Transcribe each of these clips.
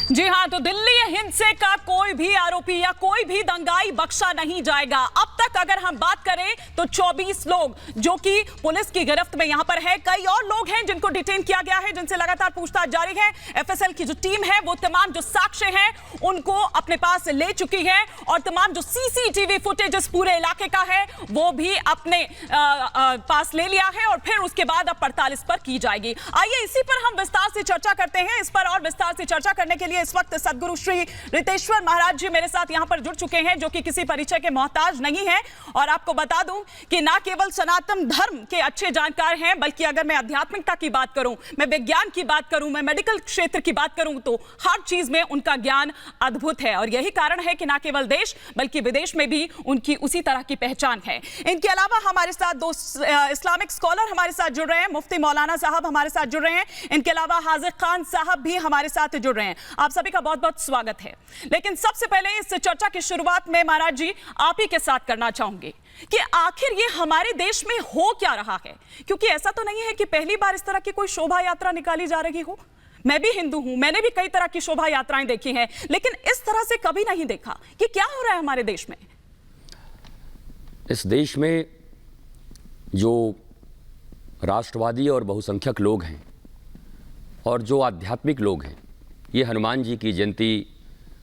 जी हाँ, तो दिल्ली हिंसे का कोई भी आरोपी या कोई भी दंगाई बख्शा नहीं जाएगा। अब तक अगर हम बात करें तो 24 लोग जो कि पुलिस की गिरफ्त में यहां पर है, कई और लोग हैं जिनको डिटेन किया गया है, जिनसे लगातार पूछताछ जारी है। एफएसएल की जो टीम है वो तमाम जो साक्ष्य हैं उनको अपने पास ले चुकी है और तमाम जो सीसीटीवी फुटेज इस पूरे इलाके का है वो भी अपने पास ले लिया है और फिर उसके बाद अब पड़ताल इस पर की जाएगी। आइए इसी पर हम विस्तार से चर्चा करते हैं। इस पर और विस्तार से चर्चा करने के लिए इस वक्त सदगुरु श्री रितेश्वर महाराज जी मेरे साथ यहां पर जुड़ चुके हैं, जो कि किसी परिचय के मोहताज नहीं है। और आपको बता दूं कि ना केवल सनातन धर्म के अच्छे जानकार हैं, बल्कि अगर मैं आध्यात्मिकता की बात करूं, मैं विज्ञान की बात करूं, मैं मेडिकल क्षेत्र की बात करूं, तो हर चीज में उनका ज्ञान अद्भुत है। और यही कारण है कि ना केवल देश बल्कि विदेश में भी उनकी उसी तरह की पहचान है। इनके अलावा हमारे साथ दो इस्लामिक स्कॉलर हमारे साथ जुड़ रहे हैं। मुफ्ती मौलाना साहब हमारे साथ जुड़ रहे हैं। इनके अलावा हाजिर खान साहब भी हमारे साथ जुड़ रहे हैं। आप सभी का बहुत बहुत स्वागत है। लेकिन सबसे पहले इस चर्चा की शुरुआत में महाराज जी आप ही के साथ करना चाहूंगी कि आखिर ये हमारे देश में हो क्या रहा है, क्योंकि ऐसा तो नहीं है कि पहली बार इस तरह की कोई शोभा यात्रा निकाली जा रही हो। मैं भी हिंदू हूं, मैंने भी कई तरह की शोभा यात्राएं देखी हैं, लेकिन इस तरह से कभी नहीं देखा कि क्या हो रहा है हमारे देश में। इस देश में जो राष्ट्रवादी और बहुसंख्यक लोग हैं और जो आध्यात्मिक लोग हैं, ये हनुमान जी की जयंती,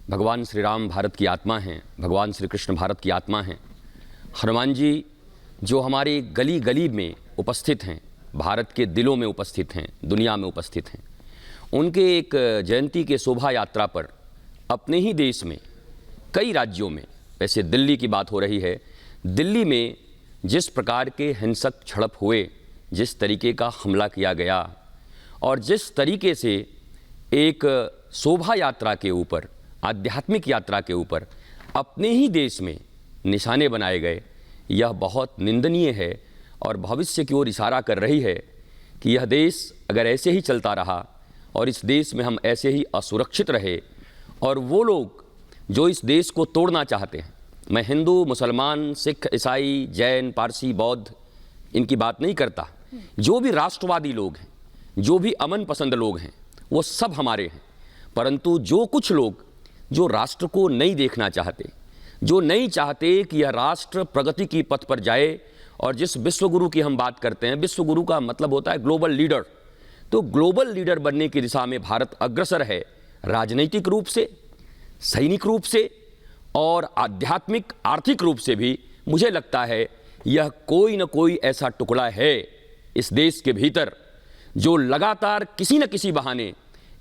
भगवान श्री राम भारत की आत्मा हैं, भगवान श्री कृष्ण भारत की आत्मा हैं। हनुमान जी जो हमारी गली गली में उपस्थित हैं, भारत के दिलों में उपस्थित हैं, दुनिया में उपस्थित हैं, उनके एक जयंती के शोभा यात्रा पर अपने ही देश में कई राज्यों में, वैसे दिल्ली की बात हो रही है, दिल्ली में जिस प्रकार के हिंसक झड़प हुए, जिस तरीके का हमला किया गया और जिस तरीके से एक शोभा यात्रा के ऊपर, आध्यात्मिक यात्रा के ऊपर अपने ही देश में निशाने बनाए गए, यह बहुत निंदनीय है और भविष्य की ओर इशारा कर रही है कि यह देश अगर ऐसे ही चलता रहा और इस देश में हम ऐसे ही असुरक्षित रहे और वो लोग जो इस देश को तोड़ना चाहते हैं, मैं हिंदू, मुसलमान, सिख, ईसाई, जैन, पारसी, बौद्ध इनकी बात नहीं करता, जो भी राष्ट्रवादी लोग हैं, जो भी अमन पसंद लोग हैं, वो सब हमारे हैं। परंतु जो कुछ लोग जो राष्ट्र को नहीं देखना चाहते, जो नहीं चाहते कि यह राष्ट्र प्रगति की पथ पर जाए, और जिस विश्वगुरु की हम बात करते हैं, विश्वगुरु का मतलब होता है ग्लोबल लीडर, तो ग्लोबल लीडर बनने की दिशा में भारत अग्रसर है, राजनीतिक रूप से, सैनिक रूप से और आध्यात्मिक आर्थिक रूप से भी। मुझे लगता है यह कोई न कोई ऐसा टुकड़ा है इस देश के भीतर जो लगातार किसी न किसी बहाने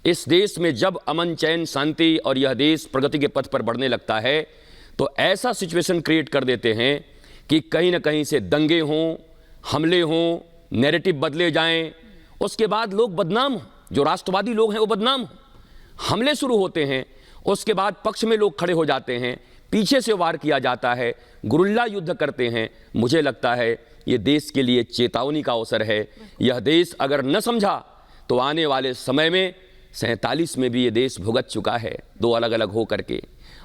इस देश में जब अमन, चैन, शांति और यह देश प्रगति के पथ पर बढ़ने लगता है तो ऐसा सिचुएशन क्रिएट कर देते हैं कि कहीं न कहीं से दंगे हों, हमले हों, नैरेटिव बदले जाएं, उसके बाद लोग बदनाम हों, जो राष्ट्रवादी लोग हैं वो बदनाम हों, हमले शुरू होते हैं, उसके बाद पक्ष में लोग खड़े हो जाते हैं, पीछे से वार किया जाता है, गुरिल्ला युद्ध करते हैं। मुझे लगता है ये देश के लिए चेतावनी का अवसर है। यह देश अगर न समझा तो आने वाले समय में 47 में भी ये देश भुगत चुका है, दो अलग अलग हो करके,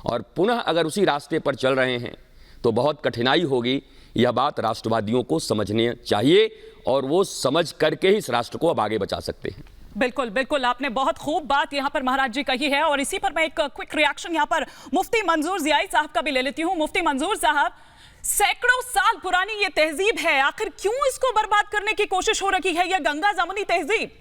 और पुनः अगर उसी रास्ते पर चल रहे हैं तो बहुत कठिनाई होगी। यह बात राष्ट्रवादियों को समझनी चाहिए और वो समझ करके ही इस राष्ट्र को अब आगे बचा सकते हैं। बिल्कुल बिल्कुल, आपने बहुत खूब बात यहां पर महाराज जी कही है और इसी पर मैं एक क्विक रिएक्शन यहां पर मुफ्ती मंजूर जियाई साहब का भी ले लेती हूं। मुफ्ती मंजूर साहब, सैकड़ों साल पुरानी ये तहजीब है, आखिर क्यों इसको बर्बाद करने की कोशिश हो रही है, यह गंगा जमुनी तहजीब?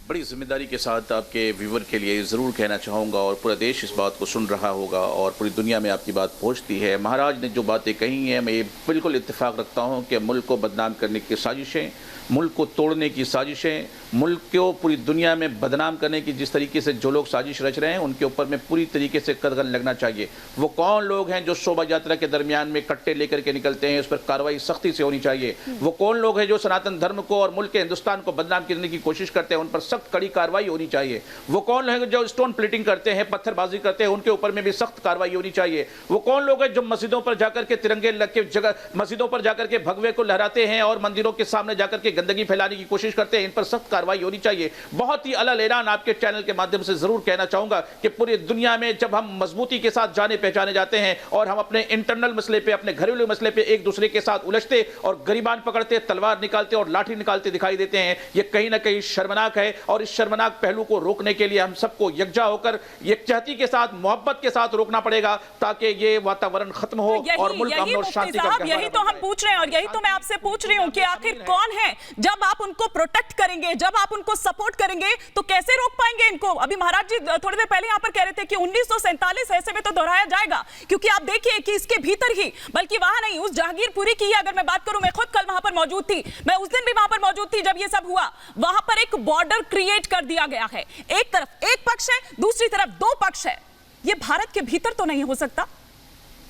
बड़ी जिम्मेदारी के साथ आपके व्यूवर के लिए ज़रूर कहना चाहूँगा, और पूरा देश इस बात को सुन रहा होगा और पूरी दुनिया में आपकी बात पहुँचती है। महाराज ने जो बातें कही हैं, मैं ये बिल्कुल इत्तेफाक रखता हूँ कि मुल्क को बदनाम करने की साजिशें, मुल्क को तोड़ने की साजिशें, मुल्क को पूरी दुनिया में बदनाम करने की जिस तरीके से जो लोग साजिश रच रहे हैं, उनके ऊपर में पूरी तरीके से कदगन लगना चाहिए। वो कौन लोग हैं जो शोभा यात्रा के दरमियान में कट्टे लेकर के निकलते हैं, उस पर कार्रवाई सख्ती से होनी चाहिए। वो कौन लोग हैं जो सनातन धर्म को और मुल्क हिंदुस्तान को बदनाम करने की कोशिश करते हैं, उन पर सख्त सख्त कड़ी कार्रवाई होनी चाहिए। वो कौन लोग हैं जो स्टोन प्लेटिंग करते हैं, पत्थरबाजी करते हैं, उनके ऊपर में भी सख्त कार्रवाई होनी चाहिए। वो कौन लोग हैं जो मस्जिदों पर जाकर के तिरंगे लग के जगह मस्जिदों पर जाकर के भगवे को लहराते हैं और मंदिरों के सामने जाकर के गंदगी फैलाने की कोशिश करते हैं, इन पर सख्त कार्रवाई होनी चाहिए। बहुत ही अलग ऐलान आपके चैनल के माध्यम से जरूर कहना चाहूंगा कि पूरी दुनिया में जब हम मजबूती के साथ जाने पहचाने जाते हैं और हम अपने इंटरनल मसले पे, अपने घरेलू मसले पे एक दूसरे के साथ उलझते और गरीबान पकड़ते, तलवार निकालते और लाठी निकालते दिखाई देते हैं, ये कहीं ना कहीं शर्मनाक है। और इस शर्मनाक पहलू को रोकने के लिए हम सबको यकजा होकर यकजहती के साथ, मोहब्बत के साथ रोकना पड़ेगा ताकि ये वातावरण खत्म हो और मुल्क अमन और शांति का गहवारा यही तो हम पूछ रहे हैं और यही तो मैं आपसे पूछ रही हूं कि आखिर कौन है, जब आप उनको प्रोटेक्ट करेंगे, जब आप उनको सपोर्ट करेंगे तो कैसे रोक पाएंगे इनको? अभी महाराज जी थोड़ी देर पहले यहां पर कह रहे थे कि 1947 ऐसे में तो दोहराया जाएगा, क्योंकि आप देखिए कि इसके भीतर ही, बल्कि वहां नहीं, उस जहांगीरपुरी की अगर मैं बात करूं, मैं खुद कल वहां पर मौजूद थी, मैं उस दिन भी वहां पर मौजूद थी जब ये सब हुआ। वहां पर एक बॉर्डर क्रिएट कर दिया गया है, एक तरफ एक पक्ष है, दूसरी तरफ दो पक्ष है। ये भारत के भीतर तो नहीं हो सकता।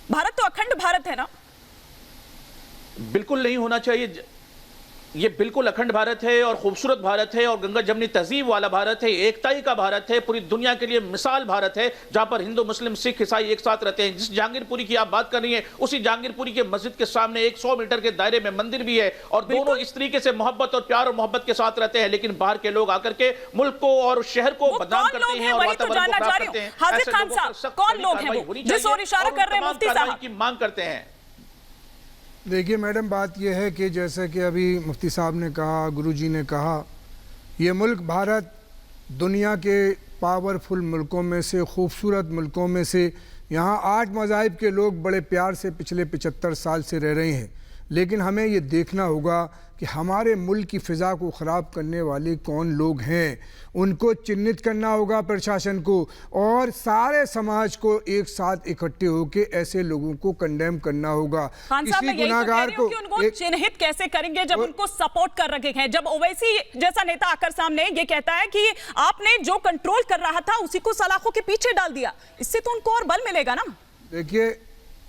भारत तो अखंड भारत है ना। बिल्कुल नहीं होना चाहिए। ये बिल्कुल अखंड भारत है और खूबसूरत भारत है और गंगा जमनी तहजीब वाला भारत है, एकताई का भारत है, पूरी दुनिया के लिए मिसाल भारत है, जहां पर हिंदू, मुस्लिम, सिख, ईसाई एक साथ रहते हैं। जिस जहांगीरपुरी की आप बात कर रही हैं, उसी जहांगीरपुरी के मस्जिद के सामने 100 मीटर के दायरे में मंदिर भी है और दोनों इस तरीके से मोहब्बत और प्यार और मोहब्बत के साथ रहते हैं। लेकिन बाहर के लोग आकर के मुल्क को और शहर को बदनाम करते हैं और वातावरण को खराब करते हैं। हाजिर खान साहब, कौन लोग हैं वो जिस ओर इशारा कर रहे हैं मुफ्ती साहब की मांग करते हैं? देखिए मैडम, बात यह है कि जैसे कि अभी मुफ्ती साहब ने कहा, गुरुजी ने कहा, ये मुल्क भारत दुनिया के पावरफुल मुल्कों में से, खूबसूरत मुल्कों में से, यहाँ 8 मज़ाहिब के लोग बड़े प्यार से पिछले 75 साल से रह रहे हैं। लेकिन हमें ये देखना होगा कि हमारे मुल्क की फ़िज़ा को ख़राब करने वाले कौन लोग हैं, उनको चिन्हित करना होगा प्रशासन को, और सारे समाज को एक साथ इकट्ठे होकर ऐसे लोगों को कंडेम करना होगा। किसी गुनाहगार को उनको चिन्हित कैसे करेंगे जब उनको सपोर्ट कर रखे हैं? जब ओवैसी जैसा नेता आकर सामने ये कहता है कि आपने जो कंट्रोल कर रहा था उसी को सलाखों के पीछे डाल दिया, इससे तो उनको और बल मिलेगा ना। देखिए,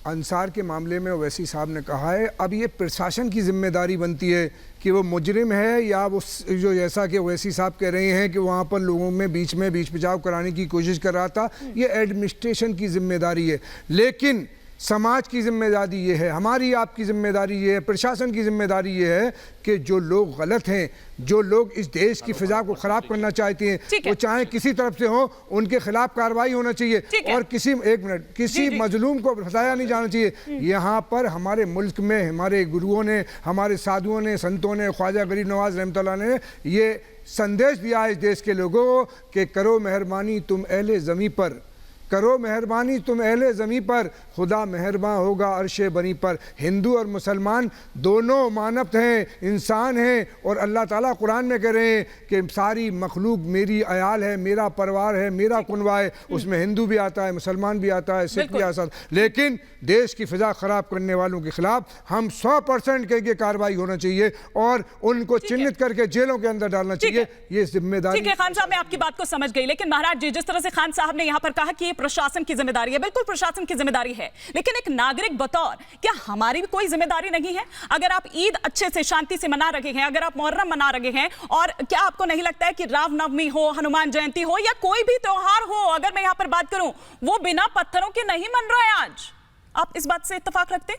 अंसार के मामले में ओवैसी साहब ने कहा है, अब ये प्रशासन की जिम्मेदारी बनती है कि वो मुजरिम है या वो जो, जैसा कि ओवैसी साहब कह रहे हैं कि वहाँ पर लोगों में बीच बचाव कराने की कोशिश कर रहा था, ये एडमिनिस्ट्रेशन की जिम्मेदारी है। लेकिन समाज की जिम्मेदारी ये है, हमारी आपकी जिम्मेदारी ये है, प्रशासन की जिम्मेदारी ये है कि जो लोग गलत हैं, जो लोग इस देश की फिजा को ख़राब करना चाहते हैं, वो चाहे किसी तरफ से हो, उनके खिलाफ कार्रवाई होना चाहिए और किसी मजलूम को फंसाया नहीं जाना चाहिए। यहाँ पर हमारे मुल्क में हमारे गुरुओं ने, हमारे साधुओं ने, संतों ने, ख्वाजा गरीब नवाज रहमतुल्लाह ने ये संदेश दिया है इस देश के लोगों को कि करो मेहरबानी तुम अहले ज़मीं पर, करो मेहरबानी तुम अहले ज़मीं पर, खुदा मेहरबान होगा अर्शे बनी पर। हिंदू और मुसलमान दोनों मानव हैं, इंसान हैं, और अल्लाह ताला कुरान में कह रहे हैं कि सारी मखलूक मेरी अयाल है, मेरा परिवार है, मेरा कुनवा है। उसमें हिंदू भी आता है, मुसलमान भी आता है, सिख भी आता है। लेकिन देश की फ़िज़ा ख़राब करने वालों के ख़िलाफ़ हम 100% के कार्रवाई होना चाहिए और उनको चिन्हित करके जेलों के अंदर डालना चाहिए। ये जिम्मेदारी। ठीक है खान साहब, मैं आपकी बात को समझ गई, लेकिन महाराज जी, जिस तरह से खान साहब ने यहाँ पर कहा कि प्रशासन की जिम्मेदारी है, बिल्कुल प्रशासन की जिम्मेदारी है, लेकिन एक नागरिक बतौर क्या हमारी भी कोई जिम्मेदारी नहीं है? अगर आप ईद अच्छे से शांति से मना रहे हैं, अगर आप मुहर्रम मना रहे हैं, और क्या आपको नहीं लगता है कि रामनवमी हो, हनुमान जयंती हो या कोई भी त्योहार हो, अगर मैं यहां पर बात करूं, वो बिना पत्थरों के नहीं मन रहा है आज? आप इस बात से इत्तेफाक रखते?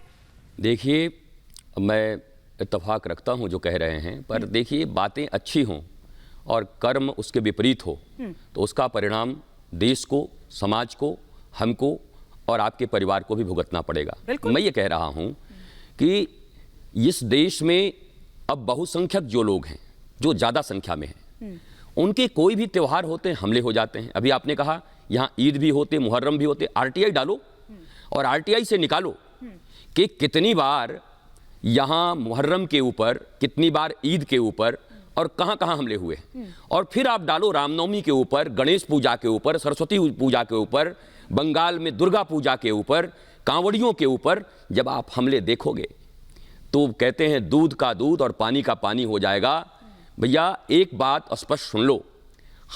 देखिए, मैं इत्तेफाक रखता हूं जो कह रहे हैं, पर देखिए, बातें अच्छी हों और कर्म उसके विपरीत हो तो उसका परिणाम देश को, समाज को, हमको और आपके परिवार को भी भुगतना पड़ेगा। मैं ये कह रहा हूं कि इस देश में अब बहुसंख्यक जो लोग हैं, जो ज़्यादा संख्या में हैं, उनके कोई भी त्यौहार होते हैं, हमले हो जाते हैं। अभी आपने कहा यहाँ ईद भी होते, मुहर्रम भी होते, आरटीआई डालो और आरटीआई से निकालो कि कितनी बार यहाँ मुहर्रम के ऊपर, कितनी बार ईद के ऊपर और कहाँ कहाँ हमले हुए हैं। और फिर आप डालो रामनवमी के ऊपर, गणेश पूजा के ऊपर, सरस्वती पूजा के ऊपर, बंगाल में दुर्गा पूजा के ऊपर, कांवड़ियों के ऊपर, जब आप हमले देखोगे तो कहते हैं दूध का दूध और पानी का पानी हो जाएगा। भैया एक बात स्पष्ट सुन लो,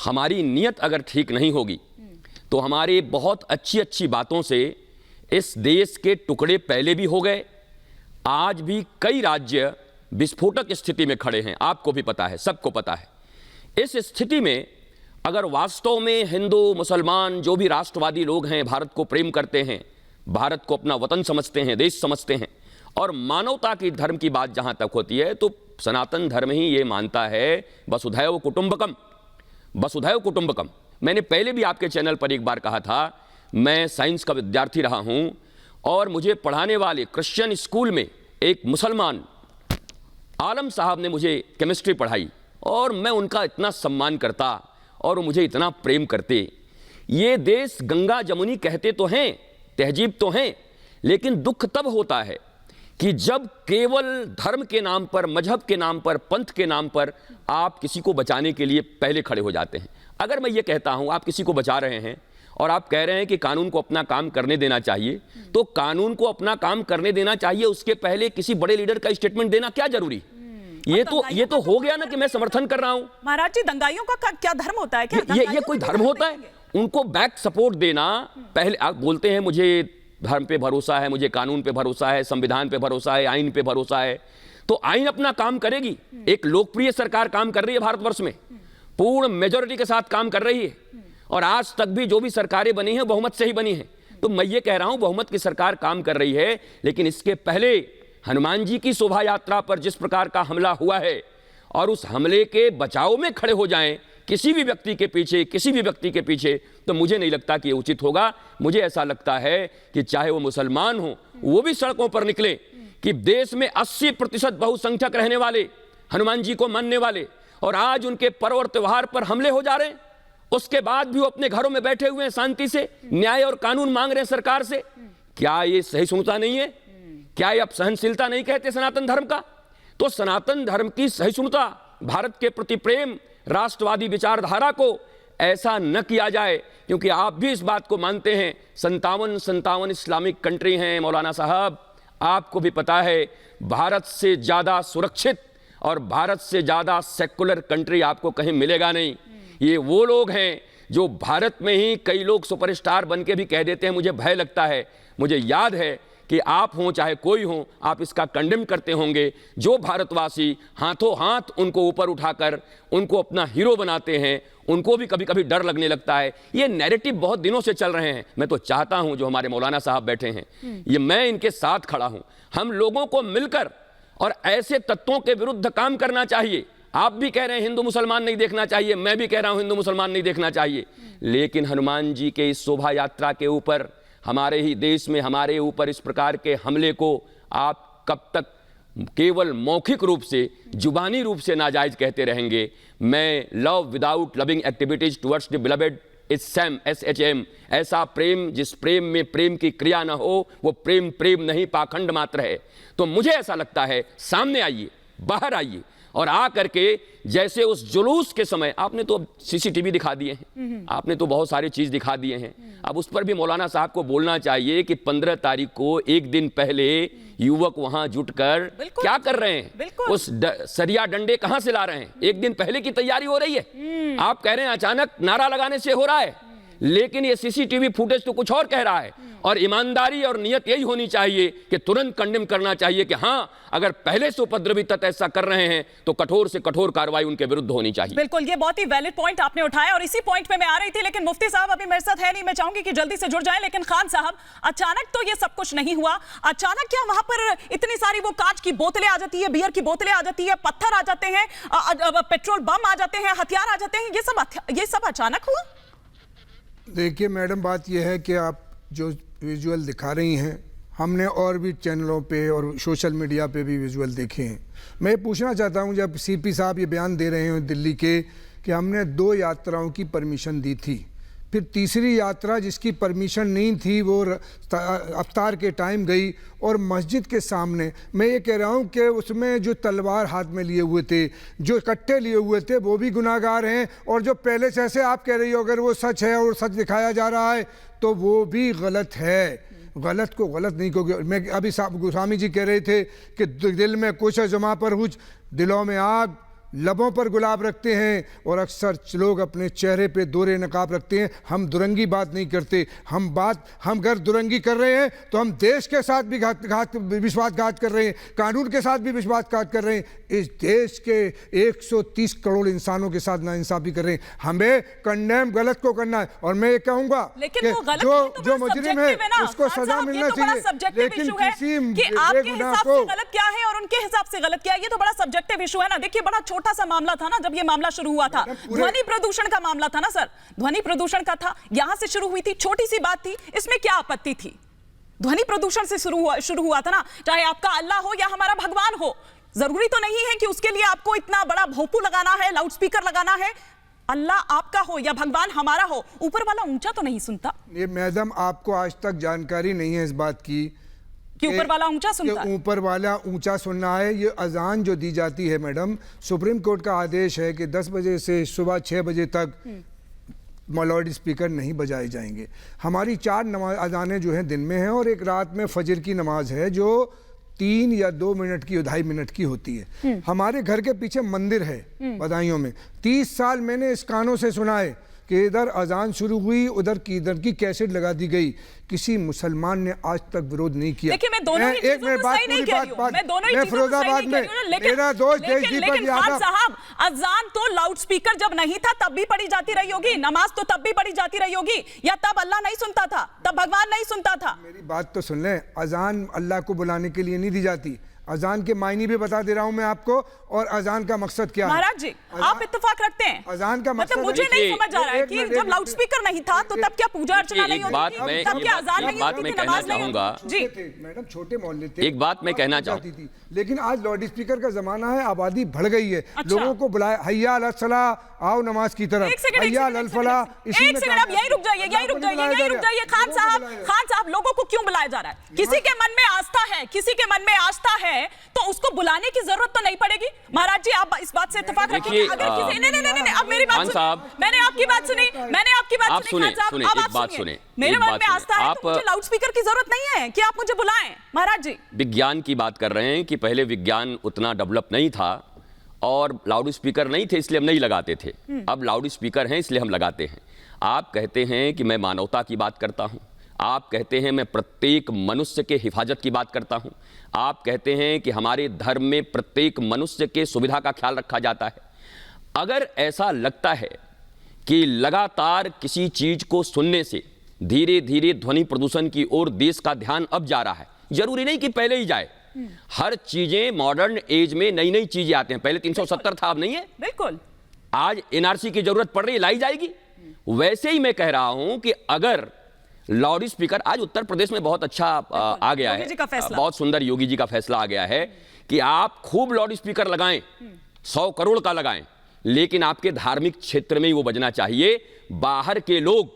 हमारी नीयत अगर ठीक नहीं होगी तो हमारे बहुत अच्छी अच्छी बातों से इस देश के टुकड़े पहले भी हो गए। आज भी कई राज्य विस्फोटक स्थिति में खड़े हैं, आपको भी पता है, सबको पता है। इस स्थिति में अगर वास्तव में हिंदू मुसलमान जो भी राष्ट्रवादी लोग हैं, भारत को प्रेम करते हैं, भारत को अपना वतन समझते हैं, देश समझते हैं, और मानवता की धर्म की बात जहां तक होती है तो सनातन धर्म ही ये मानता है वसुधैव कुटुंबकम, वसुधैव कुटुंबकम। मैंने पहले भी आपके चैनल पर एक बार कहा था, मैं साइंस का विद्यार्थी रहा हूं और मुझे पढ़ाने वाले क्रिश्चियन स्कूल में एक मुसलमान आलम साहब ने मुझे केमिस्ट्री पढ़ाई और मैं उनका इतना सम्मान करता और वो मुझे इतना प्रेम करते। ये देश गंगा जमुनी कहते तो हैं, तहजीब तो हैं, लेकिन दुख तब होता है कि जब केवल धर्म के नाम पर, मजहब के नाम पर, पंथ के नाम पर आप किसी को बचाने के लिए पहले खड़े हो जाते हैं। अगर मैं ये कहता हूं आप किसी को बचा रहे हैं और आप कह रहे हैं कि कानून को अपना काम करने देना चाहिए, तो कानून को अपना काम करने देना चाहिए, उसके पहले किसी बड़े लीडर का स्टेटमेंट देना क्या जरूरी? ये तो हो गया ना कि मैं समर्थन कर रहा हूं। महाराज जी, दंगाइयों का क्या धर्म होता है? क्या ये कोई धर्म होता है? उनको बैक सपोर्ट देना। पहले आप बोलते हैं मुझे धर्म पे भरोसा है, मुझे कानून पे भरोसा है, संविधान पे भरोसा है, आईन पे भरोसा है, तो आईन अपना काम करेगी। एक लोकप्रिय सरकार काम कर रही है भारतवर्ष में, पूर्ण मेजोरिटी के साथ काम कर रही है, और आज तक भी जो भी सरकारें बनी हैं बहुमत से ही बनी हैं। तो मैं ये कह रहा हूं बहुमत की सरकार काम कर रही है, लेकिन इसके पहले हनुमान जी की शोभा यात्रा पर जिस प्रकार का हमला हुआ है और उस हमले के बचाव में खड़े हो जाएं किसी भी व्यक्ति के पीछे, किसी भी व्यक्ति के पीछे, तो मुझे नहीं लगता कि ये उचित होगा। मुझे ऐसा लगता है कि चाहे वो मुसलमान हो, वो भी सड़कों पर निकले, कि देश में 80% बहुसंख्यक रहने वाले, हनुमान जी को मानने वाले, और आज उनके पर्व और त्योहार पर हमले हो जा रहे हैं, उसके बाद भी वो अपने घरों में बैठे हुए हैं, शांति से न्याय और कानून मांग रहे हैं सरकार से। क्या ये सहिष्णुता नहीं है? क्या ये आप सहनशीलता नहीं कहते सनातन धर्म का? तो सनातन धर्म की सहिष्णुता, भारत के प्रति प्रेम, राष्ट्रवादी विचारधारा को ऐसा न किया जाए, क्योंकि आप भी इस बात को मानते हैं 57 इस्लामिक कंट्री हैं मौलाना साहब। आपको भी पता है भारत से ज़्यादा सुरक्षित और भारत से ज़्यादा सेकुलर कंट्री आपको कहीं मिलेगा नहीं। ये वो लोग हैं जो भारत में ही कई लोग सुपरस्टार बन के भी कह देते हैं मुझे भय लगता है। मुझे याद है कि आप हों चाहे कोई हो, आप इसका कंडेम करते होंगे, जो भारतवासी हाथों हाथ उनको ऊपर उठाकर उनको अपना हीरो बनाते हैं, उनको भी कभी कभी डर लगने लगता है। ये नैरेटिव बहुत दिनों से चल रहे हैं। मैं तो चाहता हूं जो हमारे मौलाना साहब बैठे हैं, ये मैं इनके साथ खड़ा हूं। हम लोगों को मिलकर और ऐसे तत्वों के विरुद्ध काम करना चाहिए। आप भी कह रहे हैं हिंदू मुसलमान नहीं देखना चाहिए, मैं भी कह रहा हूं हिंदू मुसलमान नहीं देखना चाहिए, लेकिन हनुमान जी के इस शोभा यात्रा के ऊपर, हमारे ही देश में हमारे ऊपर इस प्रकार के हमले को आप कब तक केवल मौखिक रूप से, जुबानी रूप से नाजायज कहते रहेंगे? मैं love without loving activities towards the beloved is Sam SHM। ऐसा प्रेम जिस प्रेम में प्रेम की क्रिया ना हो, वो प्रेम प्रेम नहीं, पाखंड मात्र है। तो मुझे ऐसा लगता है सामने आइए, बाहर आइए, और आ करके जैसे उस जुलूस के समय आपने तो CCTV दिखा दिए हैं, आपने तो बहुत सारी चीज दिखा दिए हैं, अब उस पर भी मौलाना साहब को बोलना चाहिए कि 15 तारीख को एक दिन पहले युवक वहां जुटकर क्या कर रहे हैं, उस सरिया डंडे कहां से ला रहे हैं? एक दिन पहले की तैयारी हो रही है। आप कह रहे हैं अचानक नारा लगाने से हो रहा है, लेकिन ये CCTV फुटेज तो कुछ और कह रहा है। और ईमानदारी और नियत यही होनी चाहिए कि तुरंत कंडेम करना चाहिए कि हाँ, अगर पहले से उपद्रवी तत्व ऐसा कर रहे हैं तो कठोर से कठोर कार्रवाई उनके विरुद्ध होनी चाहिए। बिल्कुल, ये बहुत ही वैलिड पॉइंट आपने उठाया और इसी पॉइंट पे मैं आ रही थी, लेकिन मुफ्ती साहब अभी मेरे साथ है नहीं, मैं चाहूंगी कि जल्दी से जुड़ जाएं। लेकिन खान साहब, अचानक तो ये सब कुछ नहीं हुआ। अचानक क्या वहां पर इतनी सारी वो कांच की बोतलें आ जाती है, बियर की बोतलें आ जाती है, पत्थर आ जाते हैं, पेट्रोल बम आ जाते हैं, हथियार आ जाते हैं, ये सब अचानक हुआ? देखिए मैडम, बात यह है कि आप जो विजुअल दिखा रही हैं, हमने और भी चैनलों पे और सोशल मीडिया पे भी विजुअल देखे हैं। मैं पूछना चाहता हूं, जब CP साहब ये बयान दे रहे हैं दिल्ली के कि हमने 2 यात्राओं की परमिशन दी थी, फिर तीसरी यात्रा जिसकी परमिशन नहीं थी वो अफ्तार के टाइम गई और मस्जिद के सामने, मैं ये कह रहा हूँ कि उसमें जो तलवार हाथ में लिए हुए थे, जो कट्टे लिए हुए थे, वो भी गुनाहगार हैं, और जो पहले से ऐसे आप कह रही हो अगर वो सच है और सच दिखाया जा रहा है तो वो भी गलत है। गलत को गलत नहीं क्योंकि मैं अभी गोस्वामी जी कह रहे थे कि दिल में कुछ है जुमा पर कुछ, दिलों में आग, लबों पर गुलाब रखते हैं और अक्सर लोग अपने चेहरे पे दोहरे नकाब रखते हैं। हम दुरंगी बात नहीं करते। हम अगर दुरंगी कर रहे हैं तो हम देश के साथ भी विश्वासघात कर रहे हैं, कानून के साथ भी विश्वासघात कर रहे हैं, इस देश के 130 करोड़ इंसानों के साथ नाइंसाफी कर रहे हैं। हमें कंडेम गलत को करना है और मैं ये कहूंगा कि जो मुजरिम है उसको सजा मिलना चाहिए, लेकिन किसी आपके हिसाब से गलत क्या है और उनके हिसाब से गलत क्या है, ये तो बड़ा सब्जेक्टिव इशू है ना। देखिए बड़ा छोटा सा मामला था ना जब ये मामला शुरू हुआ था, ध्वनि प्रदूषण का मामला था ना सर, ध्वनि प्रदूषण का था, यहां से शुरू हुई थी, छोटी सी बात थी, इसमें क्या आपत्ति थी? ध्वनि प्रदूषण से शुरू हुआ था ना, चाहे आपका अल्लाह हो या हमारा भगवान हो, जरूरी तो नहीं है कि उसके लिए आपको इतना बड़ा भोंपू लगाना है, लाउडस्पीकर लगाना है। अल्लाह आपका हो या भगवान हमारा हो, ऊपर वाला ऊंचा तो नहीं सुनता। ये मैडम आपको आज तक जानकारी नहीं है इस बात की कि ऊपर वाला ऊंचा सुनता है। ऊपर वाला ऊंचा सुनना है। ये अजान जो दी जाती है मैडम, सुप्रीम कोर्ट का आदेश है कि 10 बजे से सुबह 6 बजे तक लाउड स्पीकर नहीं बजाए जाएंगे। हमारी 4 नमाज अजानें जो हैं दिन में हैं और एक रात में फजर की नमाज है जो 3 या 2 मिनट की, 2.5 मिनट की होती है। हमारे घर के पीछे मंदिर है बदायूं में, 30 साल मैंने इस कानों से सुना है कि इधर अजान शुरू हुई, उधर की कैसेट लगा दी गई, किसी मुसलमान ने आज तक विरोध नहीं किया। देखिए मैं दोनों ही चीजों को सही नहीं कह रही हूं, मैं दोनों ही चीजों को सही नहीं कह रही हूं, लेकिन खान साहब अजान तो लाउडस्पीकर जब नहीं था तब भी पढ़ी जाती रही होगी, नमाज तो तब भी पढ़ी जाती रही होगी, या तब अल्लाह नहीं सुनता था, तब भगवान नहीं सुनता था? मेरी बात तो सुन लें, अजान अल्लाह को बुलाने के लिए नहीं दी जाती। अजान के मायने भी बता दे रहा हूं मैं आपको, और अजान का मकसद क्या है। महाराज जी आप इत्तेफाक रखते हैं, अजान का मतलब मुझे नहीं समझ आ रहा है कि जब लाउडस्पीकर नहीं था तो तब क्या पूजा अर्चना नहीं होती थी, तब क्या अजान नहीं होती थी, नमाज नहीं होती जी? मैडम छोटे मोहल्ले थे, एक बात मैं कहना चाहती थी, लेकिन आज लाउड स्पीकर का जमाना है, आबादी बढ़ गई है। लोगों को बुलाया, हैया अल सलाह, आओ नमाज की तरफ, हैया अल फलाह। एक सेकंड, अब यही रुक जाइए खान साहब, लोगों को क्यों बुलाया जा रहा है? किसी के मन में आस्था है तो उसको बुलाने की जरूरत तो नहीं पड़ेगी। महाराज जी आप इस बात से इत्तेफाक रखिए। अगर किसी नहीं, अब मेरी बात सुनिए, मैंने आपकी बात सुनी, खान साहब, मेरे मन में आस्था है तो मुझे लाउडस्पीकर की जरूरत नहीं है कि आप मुझे बुलाएं। महाराज जी विज्ञान की बात कर रहे हैं कि पहले विज्ञान उतना डेवलप नहीं था और लाउड स्पीकर नहीं थे इसलिए हम नहीं लगाते थे, अब लाउड स्पीकर हैं इसलिए हम लगाते हैं। आप कहते हैं कि मैं मानवता की बात करता हूं, आप कहते हैं मैं प्रत्येक मनुष्य के हिफाजत की बात करता हूं, आप कहते हैं कि हमारे धर्म में प्रत्येक मनुष्य के सुविधा का ख्याल रखा जाता है। अगर ऐसा लगता है कि लगातार किसी चीज को सुनने से धीरे धीरे ध्वनि प्रदूषण की ओर देश का ध्यान अब जा रहा है, जरूरी नहीं कि पहले ही जाए। हर चीजें मॉडर्न एज में नई नई चीजें आते हैं, पहले 370 था अब नहीं है, बिल्कुल आज एनआरसी की जरूरत पड़ रही है, लाई जाएगी। वैसे ही मैं कह रहा हूं कि अगर लाउड स्पीकर, आज उत्तर प्रदेश में बहुत अच्छा आ गया है, बहुत सुंदर योगी जी का फैसला आ गया है कि आप खूब लाउड स्पीकर लगाएं, 100 करोड़ का लगाएं, लेकिन आपके धार्मिक क्षेत्र में ही वो बजना चाहिए। बाहर के लोग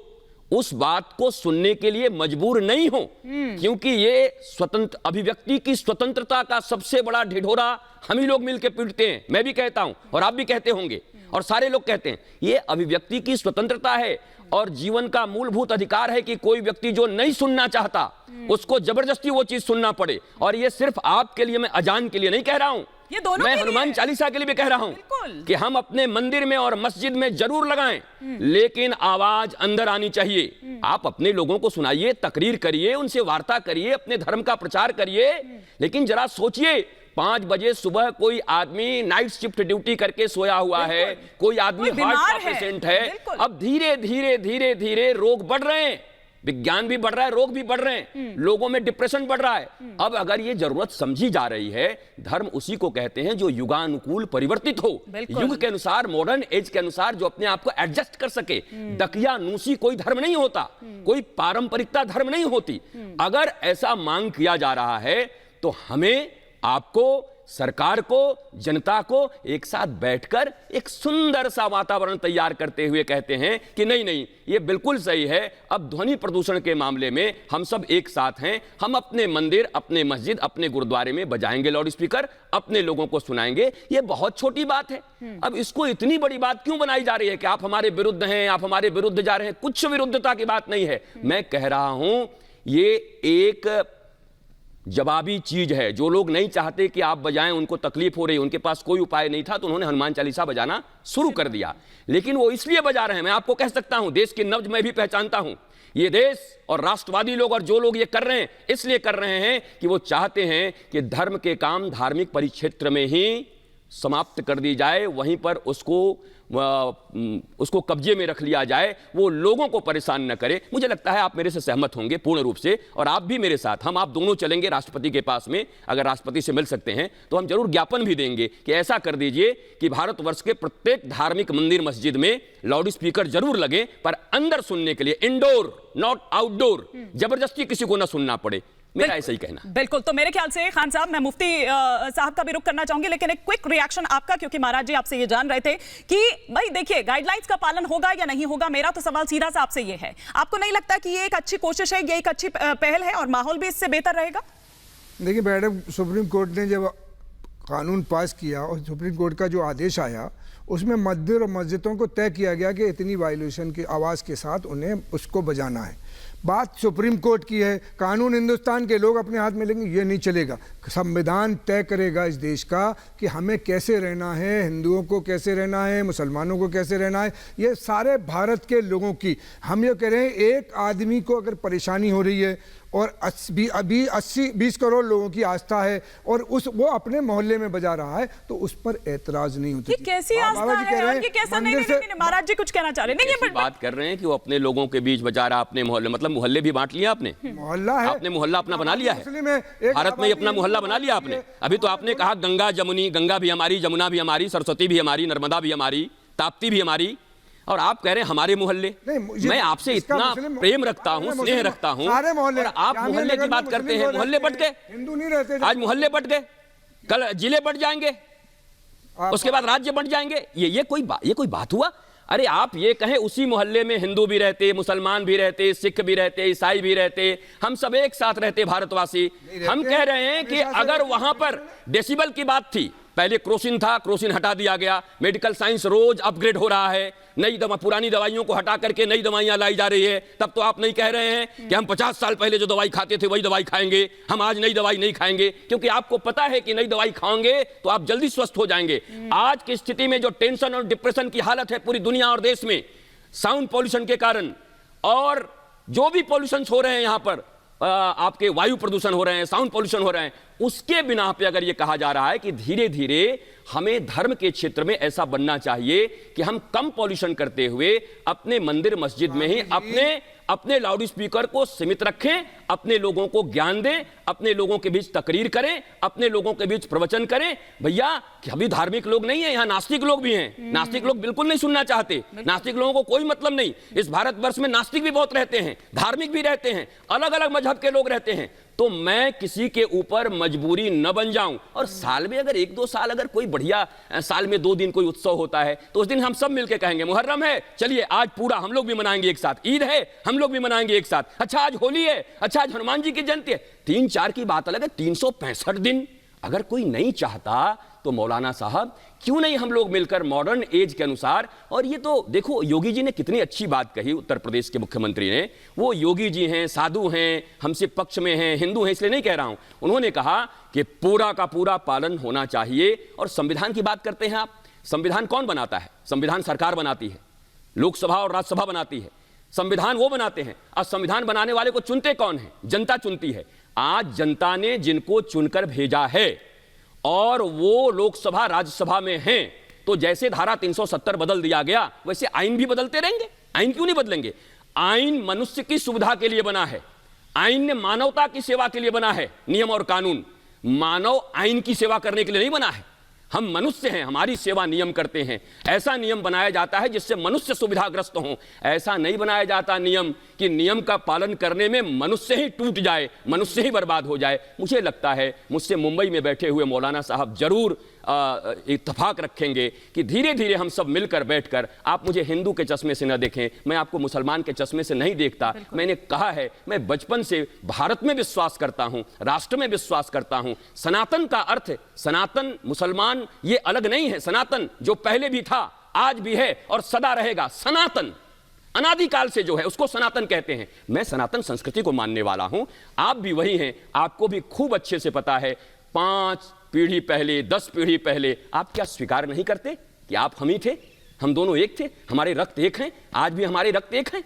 उस बात को सुनने के लिए मजबूर नहीं हो, क्योंकि ये स्वतंत्र अभिव्यक्ति की स्वतंत्रता का सबसे बड़ा ढिढोरा हम ही लोग मिलकर पीटते हैं। मैं भी कहता हूं और आप भी कहते होंगे और सारे लोग कहते हैं, ये अभिव्यक्ति की स्वतंत्रता है और जीवन का मूलभूत अधिकार है कि कोई व्यक्ति जो नहीं सुनना चाहता उसको जबरदस्ती वो चीज सुनना पड़े। और ये सिर्फ आपके लिए, मैं अजान के लिए नहीं कह रहा हूं, ये दोनों मैं हनुमान चालीसा के लिए भी कह रहा हूं कि हम अपने मंदिर में और मस्जिद में जरूर लगाएं, लेकिन आवाज अंदर आनी चाहिए। आप अपने लोगों को सुनाइए, तकरीर करिए, उनसे वार्ता करिए, अपने धर्म का प्रचार करिए, लेकिन जरा सोचिए 5 बजे सुबह कोई आदमी नाइट शिफ्ट ड्यूटी करके सोया हुआ है, कोई आदमी हार्ट का पेशेंट है, अब धीरे धीरे धीरे धीरे रोग बढ़ रहे हैं, विज्ञान भी बढ़ रहा है, रोग भी बढ़ रहे हैं, लोगों में डिप्रेशन बढ़ रहा है। अब अगर ये जरूरत समझी जा रही है, धर्म उसी को कहते हैं जो युगानुकूल परिवर्तित हो, युग के अनुसार, मॉडर्न एज के अनुसार जो अपने आप को एडजस्ट कर सके। दकियानूसी कोई धर्म नहीं होता, कोई पारंपरिकता धर्म नहीं होती। अगर ऐसा मांग किया जा रहा है तो हमें, आपको, सरकार को, जनता को एक साथ बैठकर एक सुंदर सा वातावरण तैयार करते हुए कहते हैं कि नहीं नहीं, ये बिल्कुल सही है, अब ध्वनि प्रदूषण के मामले में हम सब एक साथ हैं, हम अपने मंदिर, अपने मस्जिद, अपने गुरुद्वारे में बजाएंगे लाउड स्पीकर, अपने लोगों को सुनाएंगे। ये बहुत छोटी बात है। अब इसको इतनी बड़ी बात क्यों बनाई जा रही है कि आप हमारे विरुद्ध हैं, आप हमारे विरुद्ध जा रहे हैं? कुछ विरुद्धता की बात नहीं है। मैं कह रहा हूं ये एक जवाबी चीज है। जो लोग नहीं चाहते कि आप बजाएं, उनको तकलीफ हो रही, उनके पास कोई उपाय नहीं था, तो उन्होंने हनुमान चालीसा बजाना शुरू कर दिया। लेकिन वो इसलिए बजा रहे हैं, मैं आपको कह सकता हूं, देश की नब्ज मैं भी पहचानता हूं। ये देश और राष्ट्रवादी लोग और जो लोग ये कर रहे हैं, इसलिए कर रहे हैं कि वो चाहते हैं कि धर्म के काम धार्मिक परिक्षेत्र में ही समाप्त कर दी जाए, वहीं पर उसको कब्जे में रख लिया जाए, वो लोगों को परेशान न करे। मुझे लगता है आप मेरे से सहमत होंगे पूर्ण रूप से, और आप भी मेरे साथ। हम आप दोनों चलेंगे राष्ट्रपति के पास में, अगर राष्ट्रपति से मिल सकते हैं तो हम जरूर ज्ञापन भी देंगे कि ऐसा कर दीजिए कि भारतवर्ष के प्रत्येक धार्मिक मंदिर मस्जिद में लाउड स्पीकर जरूर लगे, पर अंदर सुनने के लिए, इंडोर नॉट आउटडोर, जबरदस्ती किसी को ना सुनना पड़े। मेरा ऐसा ही कहना। बिल्कुल। तो मेरे ख्याल से खान साहब, मैं मुफ्ती साहब का भी रुख करना चाहूंगी, लेकिन एक क्विक रिएक्शन आपका, क्योंकि महाराज जी आपसे ये जान रहे थे कि भाई देखिए गाइडलाइंस का पालन होगा या नहीं होगा। मेरा तो सवाल सीधा सा आपसे ये है, आपको नहीं लगता कि ये एक अच्छी कोशिश है, ये एक अच्छी पहल है और माहौल भी इससे बेहतर रहेगा? देखिए मैडम, सुप्रीम कोर्ट ने जब कानून पास किया और सुप्रीम कोर्ट का जो आदेश आया, उसमें मंदिर और मस्जिदों को तय किया गया कि इतनी वायलेशन की आवाज़ के साथ उन्हें उसको बजाना है। बात सुप्रीम कोर्ट की है, कानून हिंदुस्तान के लोग अपने हाथ में लेंगे, ये नहीं चलेगा। संविधान तय करेगा इस देश का कि हमें कैसे रहना है, हिंदुओं को कैसे रहना है, मुसलमानों को कैसे रहना है, ये सारे भारत के लोगों की। हम ये कह रहे हैं, एक आदमी को अगर परेशानी हो रही है और अभी 20 करोड़ लोगों की आस्था है और वो अपने मोहल्ले में बजा रहा है, तो उस पर ऐतराज नहीं होता। ये कैसी आस्था है और ये कैसा? नहीं, महाराज जी कुछ कहना चाह रहे हैं। नहीं, ये बात कर रहे हैं कि वो अपने लोगों के बीच बजा रहा, अपने मोहल्ले, मतलब मोहल्ले भी बांट लिया आपने। मोहल्ला है, आपने मोहल्ला अपना बना लिया है, भारत में अपना मोहल्ला बना लिया आपने। अभी तो आपने कहा गंगा जमुनी, गंगा भी हमारी, जमुना भी हमारी, सरस्वती भी हमारी, नर्मदा भी हमारी, ताप्ती भी हमारी, और आप कह रहे हैं हमारे मोहल्ले। मैं आपसे इतना प्रेम रखता हूं, स्नेह रखता हूं, और आप मोहल्ले की बात करते हैं। मोहल्ले बट गए, हिंदू नहीं रहते, आज मोहल्ले बट गए, कल जिले बट जाएंगे, उसके बाद राज्य बट जाएंगे। ये कोई बात हुआ? अरे आप ये कहें उसी मोहल्ले में हिंदू भी रहते, मुसलमान भी रहते, सिख भी रहते, ईसाई भी रहते, हम सब एक साथ रहते भारतवासी। हम कह रहे हैं कि अगर वहां पर डेसिबल की बात थी, पहले क्रोसिन था, क्रोसिन हटा दिया गया, मेडिकल साइंस रोज अपग्रेड हो रहा है, नई पुरानी दवाइयों को हटा करके नई दवाइयां लाई जा रही है, तब तो आप नहीं कह रहे हैं कि हम 50 साल पहले जो दवाई खाते थे वही दवाई खाएंगे, हम आज नई दवाई नहीं खाएंगे, क्योंकि आपको पता है कि नई दवाई खाओगे तो आप जल्दी स्वस्थ हो जाएंगे। आज की स्थिति में जो टेंशन और डिप्रेशन की हालत है पूरी दुनिया और देश में, साउंड पॉल्यूशन के कारण, और जो भी पॉल्यूशन हो रहे हैं यहां पर, आपके वायु प्रदूषण हो रहे हैं, साउंड पॉल्यूशन हो रहे हैं, उसके बिना पे अगर ये कहा जा रहा है कि धीरे धीरे हमें धर्म के क्षेत्र में ऐसा बनना चाहिए कि हम कम पॉल्यूशन करते हुए अपने मंदिर मस्जिद में ही अपने लाउड स्पीकर को सीमित रखें, अपने लोगों को ज्ञान दें, अपने लोगों के बीच तकरीर करें, अपने लोगों के बीच प्रवचन करें। भैया अभी धार्मिक लोग नहीं है, यहाँ नास्तिक लोग भी हैं। नास्तिक लोग बिल्कुल नहीं सुनना चाहते, नास्तिक लोगों को कोई मतलब नहीं। इस भारतवर्ष में नास्तिक भी बहुत रहते हैं, धार्मिक भी रहते हैं, अलग अलग मजहब के लोग रहते हैं। तो मैं किसी के ऊपर मजबूरी न बन जाऊं। और साल में अगर 1-2 साल अगर कोई बढ़िया, साल में 2 दिन कोई उत्सव होता है तो उस दिन हम सब मिलकर कहेंगे मुहर्रम है, चलिए आज पूरा हम लोग भी मनाएंगे एक साथ, ईद है हम लोग भी मनाएंगे एक साथ, अच्छा आज होली है, अच्छा आज हनुमान जी की जयंती है। 3-4 की बात अलग है, 365 दिन अगर कोई नहीं चाहता तो मौलाना साहब क्यों नहीं हम लोग मिलकर मॉडर्न एज के अनुसार। और ये तो देखो योगी जी ने कितनी अच्छी बात कही, उत्तर प्रदेश के मुख्यमंत्री ने। वो योगी जी हैं, साधु हैं, हमसे पक्ष में हैं, हिंदू हैं, इसलिए नहीं कह रहा हूं। उन्होंने कहा कि पूरा का पूरा पालन होना चाहिए। और संविधान की बात करते हैं आप, संविधान कौन बनाता है? संविधान सरकार बनाती है, लोकसभा और राज्यसभा बनाती है, संविधान वो बनाते हैं। और संविधान बनाने वाले को चुनते कौन है? जनता चुनती है। आज जनता ने जिनको चुनकर भेजा है और वो लोकसभा राज्यसभा में हैं, तो जैसे धारा 370 बदल दिया गया वैसे आइन भी बदलते रहेंगे। आइन क्यों नहीं बदलेंगे? आइन मनुष्य की सुविधा के लिए बना है, आइन ने मानवता की सेवा के लिए बना है। नियम और कानून मानव आइन की सेवा करने के लिए नहीं बना है। हम मनुष्य हैं, हमारी सेवा नियम करते हैं। ऐसा नियम बनाया जाता है जिससे मनुष्य सुविधाग्रस्त हो। ऐसा नहीं बनाया जाता नियम कि नियम का पालन करने में मनुष्य ही टूट जाए, मनुष्य ही बर्बाद हो जाए। मुझे लगता है मुझसे मुंबई में बैठे हुए मौलाना साहब जरूर इत्तेफाक रखेंगे कि धीरे धीरे हम सब मिलकर बैठकर, आप मुझे हिंदू के चश्मे से न देखें, मैं आपको मुसलमान के चश्मे से नहीं देखता। मैंने कहा है मैं बचपन से भारत में विश्वास करता हूं, राष्ट्र में विश्वास करता हूं। सनातन का अर्थ, सनातन मुसलमान ये अलग नहीं है। सनातन जो पहले भी था, आज भी है और सदा रहेगा, सनातन। अनादिकाल से जो है उसको सनातन कहते हैं। मैं सनातन संस्कृति को मानने वाला हूं, आप भी वही हैं। आपको भी खूब अच्छे से पता है 5 पीढ़ी पहले, 10 पीढ़ी पहले आप क्या स्वीकार नहीं करते कि आप हम ही थे, हम दोनों एक थे, हमारे रक्त एक हैं, आज भी हमारे रक्त एक हैं।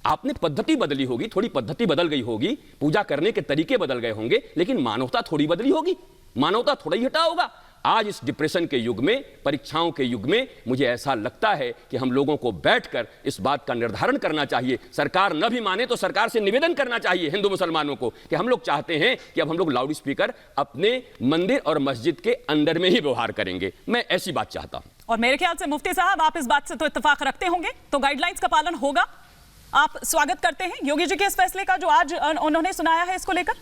आपने पद्धति बदली होगी, थोड़ी पद्धति बदल गई होगी, पूजा करने के तरीके बदल गए होंगे, लेकिन मानवता थोड़ी बदली होगी, मानवता थोड़ा ही हटा होगा। आज इस डिप्रेशन के युग में, परीक्षाओं के युग में मुझे ऐसा लगता है कि हम लोगों को बैठकर इस बात का निर्धारण करना चाहिए। सरकार न भी माने तो सरकार से निवेदन करना चाहिए हिंदू मुसलमानों को कि हम लोग चाहते हैं कि अब हम लोग लाउड स्पीकर अपने मंदिर और मस्जिद के अंदर में ही व्यवहार करेंगे। मैं ऐसी बात चाहता हूं। और मेरे ख्याल से मुफ्ती साहब आप इस बात से तो इत्तेफाक रखते होंगे, तो गाइडलाइंस का पालन होगा। आप स्वागत करते हैं योगी जी के इस फैसले का जो आज उन्होंने सुनाया है इसको लेकर?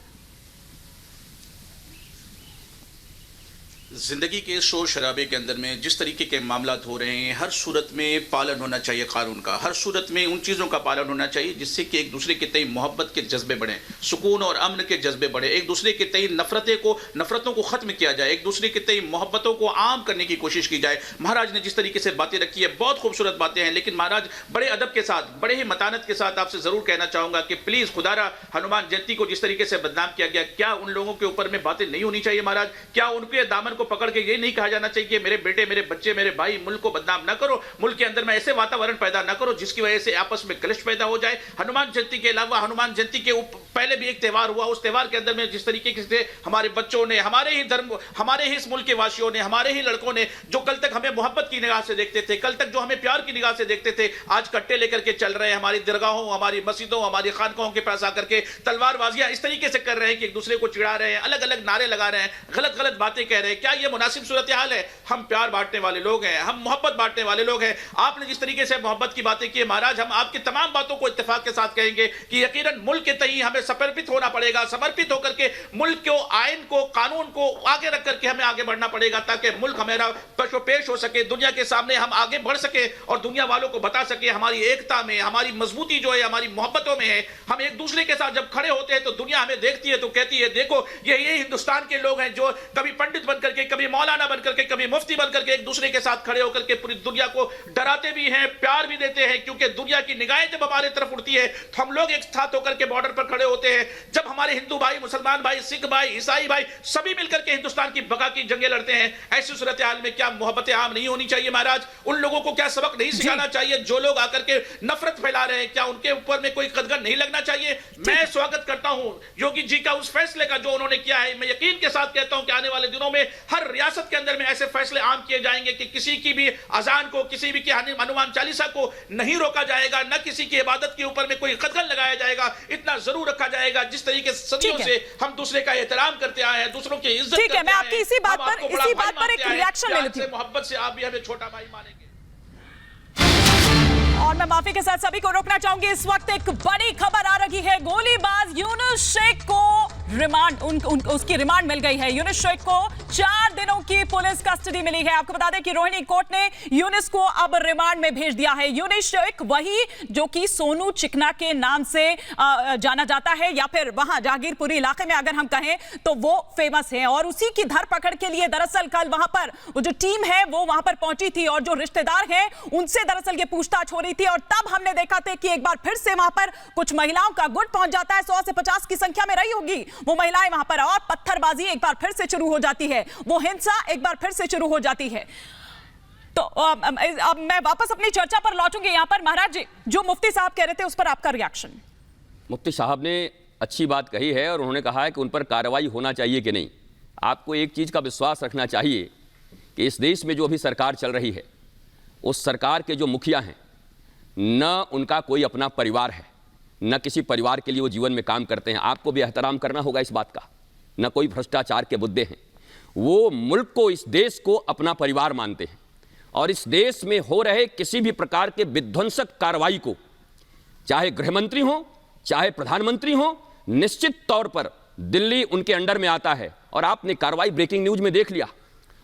जिंदगी के शोर शराबे के अंदर में जिस तरीके के मामलात हो रहे हैं, हर सूरत में पालन होना चाहिए कानून का, हर सूरत में उन चीज़ों का पालन होना चाहिए जिससे कि एक दूसरे के तई मोहब्बत के जज्बे बढ़े, सुकून और अमन के जज्बे बढ़े, एक दूसरे के तई नफरतों को ख़त्म किया जाए, एक दूसरे के तई मोहब्बतों को आम करने की कोशिश की जाए। महाराज ने जिस तरीके से बातें रखी है बहुत खूबसूरत बातें हैं, लेकिन महाराज बड़े अदब के साथ, बड़े ही मतानत के साथ आपसे ज़रूर कहना चाहूँगा कि प्लीज़ खुदारा हनुमान जयंती को जिस तरीके से बदनाम किया गया, क्या उन लोगों के ऊपर में बातें नहीं होनी चाहिए महाराज? क्या उनके दामन को पकड़ के ये नहीं कहा जाना चाहिए कि मेरे बेटे, मेरे बच्चे, मेरे भाई, मुल्क को बदनाम ना करो, मुल्क के अंदर में ऐसे वातावरण पैदा ना करो जिसकी वजह से आपस में कलश पैदा हो जाए? हनुमान जयंती के अलावा हनुमान जयंती के पहले भी एक त्यौहार हुआ, उस त्यौहार के अंदर में जिस तरीके से हमारे बच्चों ने, हमारे ही धर्म, हमारे ही इस मुल्क के वासियों ने, हमारे ही लड़कों ने जो कल तक हमें मोहब्बत की निगाह से देखते थे, कल तक जो हमें प्यार की निगाह से देखते थे, आज कट्टे लेकर के चल रहे हैं, हमारी दरगाहों, हमारी मस्जिदों, हमारी खानकाहों के पास आकर के तलवारबाजियां इस तरीके से कर रहे हैं कि एक दूसरे को चिढ़ा रहे हैं, अलग अलग नारे लगा रहे हैं, गलत गलत बातें कह रहे हैं। क्या यह मुनासिब सूरत हाल है? हम प्यार बांटने वाले लोग हैं, हम मोहब्बत बांटने वाले लोग हैं। आपने जिस तरीके से मोहब्बत की बातें की महाराज, हम आपकी तमाम बातों को इत्तेफाक के साथ कहेंगे कि यकीनन मुल्क के तई हमें समर्पित होना पड़ेगा, समर्पित होकर के मुल्क को, आइन को, कानून को आगे रख करके हमें आगे बढ़ना पड़ेगा ताकि मुल्क हमारा पेश हो सके, दुनिया के सामने हम आगे बढ़ सके और दुनिया वालों को बता सके हमारी एकता में, हमारी मजबूती जो है हमारी मोहब्बतों में है। हम एक दूसरे के साथ जब खड़े होते हैं तो दुनिया हमें देखती है तो कहती है देखो ये हिंदुस्तान के लोग हैं जो कभी पंडित बनकर के, कभी मौलाना बनकर के, कभी मुफ्ती बनकर के एक दूसरे के साथ खड़े होकर के पूरी दुनिया को डराते भी हैं, प्यार भी देते हैं, क्योंकि दुनिया की निगाहें जब हमारे तरफ उड़ती है तो हम लोग एक साथ होकर के बॉर्डर पर खड़े होते हैं। जब हमारे हिंदू भाई, मुसलमान भाई, सिख भाई, ईसाई भाई सभी मिलकर के हिंदुस्तान की बका की जंगें लड़ते हैं, ऐसी सूरत हाल में क्या मोहब्बत आम नहीं होनी चाहिए महाराज? उन लोगों को क्या सबक नहीं सिखाना चाहिए जो लोग आकर के नफरत फैला रहे हैं? क्या उनके ऊपर में कोई कदगन नहीं लगना चाहिए? मैं स्वागत करता हूं योगी जी का उस फैसले का जो उन्होंने किया है। मैं यकीन के साथ कहता हूं कि आने वाले दिनों में हर रियासत के अंदर में ऐसे फैसले आम किए जाएंगे कि किसी की भी अजान को, किसी भी की हनुमान चालीसा को नहीं रोका जाएगा, न किसी की इबादत के ऊपर में कोई कदगन लगाया जाएगा। इतना जरूर रखा जाएगा जिस तरीके से सदियों से हम दूसरे का एहतराम करते आए हैं, दूसरों की इज्जत करते आए हैं। मैं आपकी इसी बात पर एक रिएक्शन ले लेती हूं। मोहब्बत से आप भी हमें छोटा भाई मानेंगे। और मैं माफी के साथ सभी को रोकना चाहूंगी, इस वक्त एक बड़ी खबर आ रही है। गोलीबाज यूनुस शेख को रिमांड, उसकी रिमांड मिल गई है। यूनुस शेख को 4 दिनों की पुलिस कस्टडी मिली है। आपको बता दें कि रोहिणी कोर्ट ने यूनुस को अब रिमांड में भेज दिया है। यूनुस शेख वही जो कि सोनू चिकना के नाम से जाना जाता है, या फिर वहां जहांगीरपुरी इलाके में अगर हम कहें तो वो फेमस है, और उसी की धरपकड़ के लिए दरअसल कल वहां पर वो जो टीम है वो वहां पर पहुंची थी, और जो रिश्तेदार हैं उनसे दरअसल ये पूछताछ हो रही थी। और तब हमने देखा था कि एक बार फिर से वहां पर कुछ महिलाओं का गुट पहुंच जाता है, 100 से 50 की संख्या में रही होगी वो महिलाएं वहां पर, और पत्थरबाजी एक बार फिर से शुरू हो जाती है, वो हिंसा एक बार फिर से शुरू हो जाती है। तो अब मैं वापस अपनी चर्चा पर लौटूंगी। यहां पर महाराज जी जो मुफ्ती साहब कह रहे थे उस पर आपका रिएक्शन। मुफ्ती साहब ने अच्छी बात कही है और उन्होंने कहा है कि उन पर कार्रवाई होना चाहिए कि नहीं। आपको एक चीज का विश्वास रखना चाहिए कि इस देश में जो अभी सरकार चल रही है, उस सरकार के जो मुखिया हैं, न उनका कोई अपना परिवार है, न किसी परिवार के लिए वो जीवन में काम करते हैं। आपको भी एहतराम करना होगा इस बात का। न कोई भ्रष्टाचार के मुद्दे हैं, वो मुल्क को, इस देश को अपना परिवार मानते हैं। और इस देश में हो रहे किसी भी प्रकार के विध्वंसक कार्रवाई को, चाहे गृहमंत्री हो, चाहे प्रधानमंत्री हो, निश्चित तौर पर दिल्ली उनके अंडर में आता है। और आपने कार्रवाई ब्रेकिंग न्यूज में देख लिया,